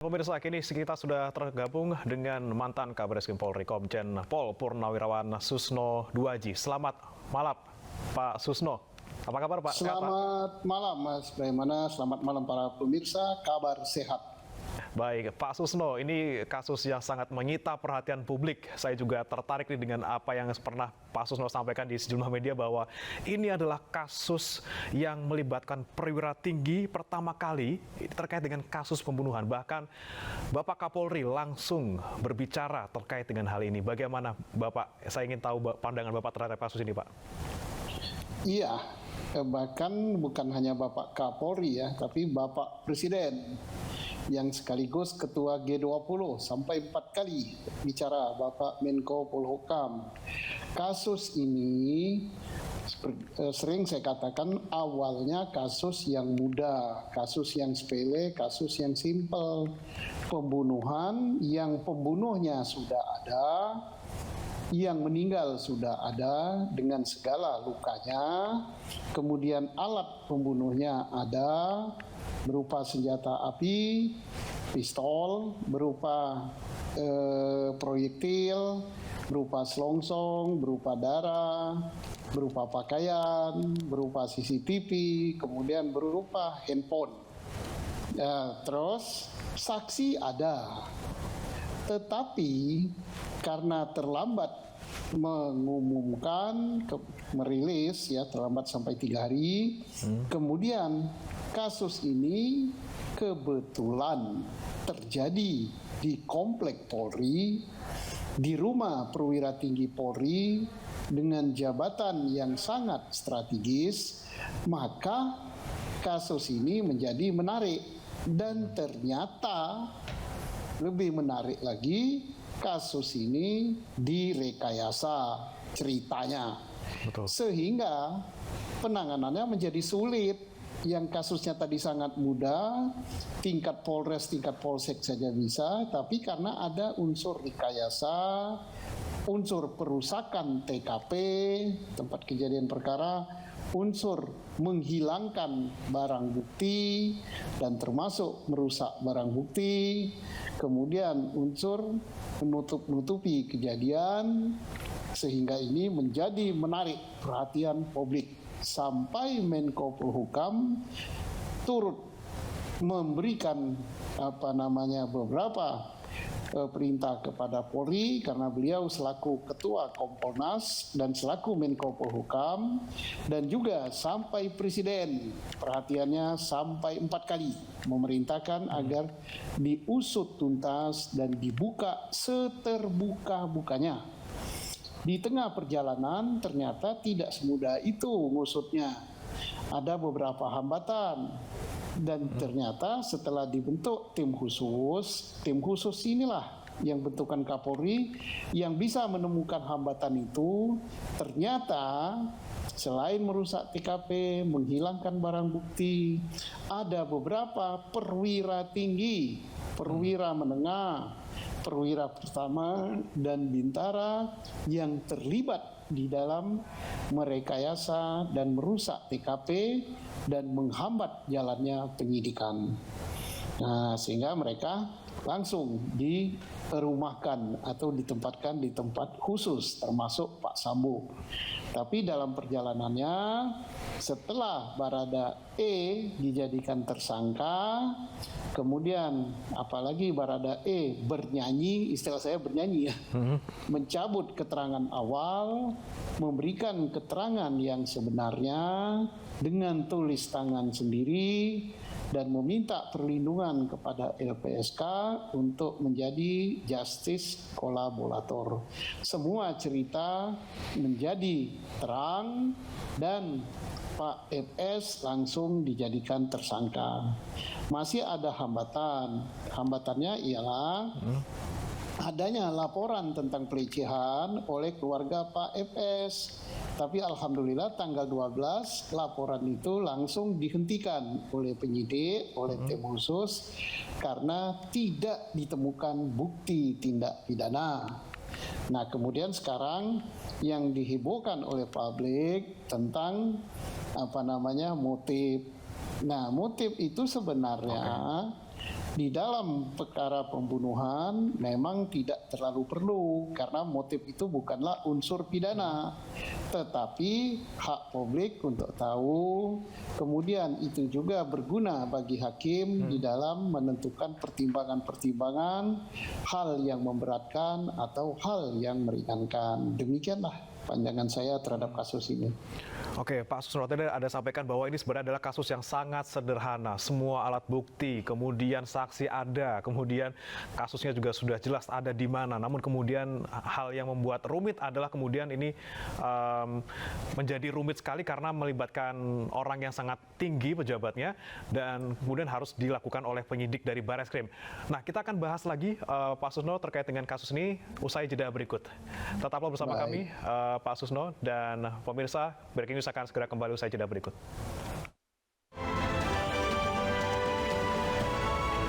Pemirsa, kini kita sudah tergabung dengan mantan Kabar Eskrim Polri Komjen Pol Purnawirawan Susno Duaji. Selamat malam, Pak Susno. Apa kabar, Pak? Selamat malam, Mas Braimana. Selamat malam para pemirsa. Kabar sehat. Baik, Pak Susno, ini kasus yang sangat menyita perhatian publik. Saya juga tertarik nih dengan apa yang pernah Pak Susno sampaikan di sejumlah media bahwa ini adalah kasus yang melibatkan perwira tinggi pertama kali terkait dengan kasus pembunuhan. Bahkan Bapak Kapolri langsung berbicara terkait dengan hal ini. Bagaimana Bapak? Saya ingin tahu pandangan Bapak terhadap kasus ini, Pak. Iya, bahkan bukan hanya Bapak Kapolri ya, tapi Bapak Presiden yang sekaligus Ketua G20 sampai 4 kali bicara, Bapak Menko Polhukam. Kasus ini sering saya katakan awalnya kasus yang mudah, kasus yang sepele, kasus yang simpel. Pembunuhan yang pembunuhnya sudah ada, yang meninggal sudah ada dengan segala lukanya, kemudian alat pembunuhnya ada, berupa senjata api, pistol, berupa proyektil, berupa selongsong, berupa darah, berupa pakaian, berupa CCTV, kemudian berupa handphone. Terus saksi ada, tetapi karena terlambat mengumumkan, merilis ya, terlambat sampai 3 hari, kemudian kasus ini kebetulan terjadi di komplek Polri, di rumah perwira tinggi Polri dengan jabatan yang sangat strategis, maka kasus ini menjadi menarik. Dan ternyata lebih menarik lagi, kasus ini direkayasa ceritanya. Betul. Sehingga penanganannya menjadi sulit. Yang kasusnya tadi sangat mudah, tingkat Polres, tingkat Polsek saja bisa, tapi karena ada unsur rekayasa, unsur perusakan TKP, tempat kejadian perkara, unsur menghilangkan barang bukti, dan termasuk merusak barang bukti, kemudian unsur menutupi kejadian, sehingga ini menjadi menarik perhatian publik. Sampai Menko Polhukam turut memberikan beberapa perintah kepada Polri, karena beliau selaku Ketua Kompolnas dan selaku Menko Polhukam, dan juga sampai Presiden perhatiannya sampai 4 kali memerintahkan agar diusut tuntas dan dibuka seterbuka-bukanya. Di tengah perjalanan ternyata tidak semudah itu ngusutnya. Ada beberapa hambatan, dan ternyata setelah dibentuk tim khusus inilah yang bentukan Kapolri yang bisa menemukan hambatan itu. Ternyata selain merusak TKP, menghilangkan barang bukti, ada beberapa perwira tinggi, perwira menengah, perwira pertama, dan bintara yang terlibat di dalam merekayasa dan merusak TKP dan menghambat jalannya penyidikan. Nah, sehingga mereka langsung dirumahkan atau ditempatkan di tempat khusus, termasuk Pak Sambo. Tapi dalam perjalanannya, setelah Barada E dijadikan tersangka, kemudian apalagi Barada E bernyanyi, istilah saya bernyanyi ya, mencabut keterangan awal, memberikan keterangan yang sebenarnya dengan tulis tangan sendiri, dan meminta perlindungan kepada LPSK untuk menjadi justice kolaborator. Semua cerita menjadi terang dan Pak FS langsung dijadikan tersangka. Masih ada hambatan. Hambatannya ialah adanya laporan tentang pelecehan oleh keluarga Pak FS. Tapi alhamdulillah tanggal 12 laporan itu langsung dihentikan oleh penyidik, oleh tim khusus, karena tidak ditemukan bukti tindak pidana. Nah, kemudian sekarang yang dihebohkan oleh publik tentang motif. Nah, motif itu sebenarnya Di dalam perkara pembunuhan memang tidak terlalu perlu karena motif itu bukanlah unsur pidana, tetapi hak publik untuk tahu, kemudian itu juga berguna bagi hakim di dalam menentukan pertimbangan-pertimbangan hal yang memberatkan atau hal yang meringankan. Demikianlah pandangan saya terhadap kasus ini. Oke, Pak Susno, tadi ada sampaikan bahwa ini sebenarnya adalah kasus yang sangat sederhana. Semua alat bukti, kemudian saksi ada, kemudian kasusnya juga sudah jelas ada di mana. Namun kemudian hal yang membuat rumit adalah kemudian ini menjadi rumit sekali karena melibatkan orang yang sangat tinggi pejabatnya dan kemudian harus dilakukan oleh penyidik dari Barreskrim. Nah, kita akan bahas lagi Pak Susno terkait dengan kasus ini usai jeda berikut. Tetaplah bersama kami, Pak Susno, dan pemirsa, Breaking News akan segera kembali usai jeda berikut.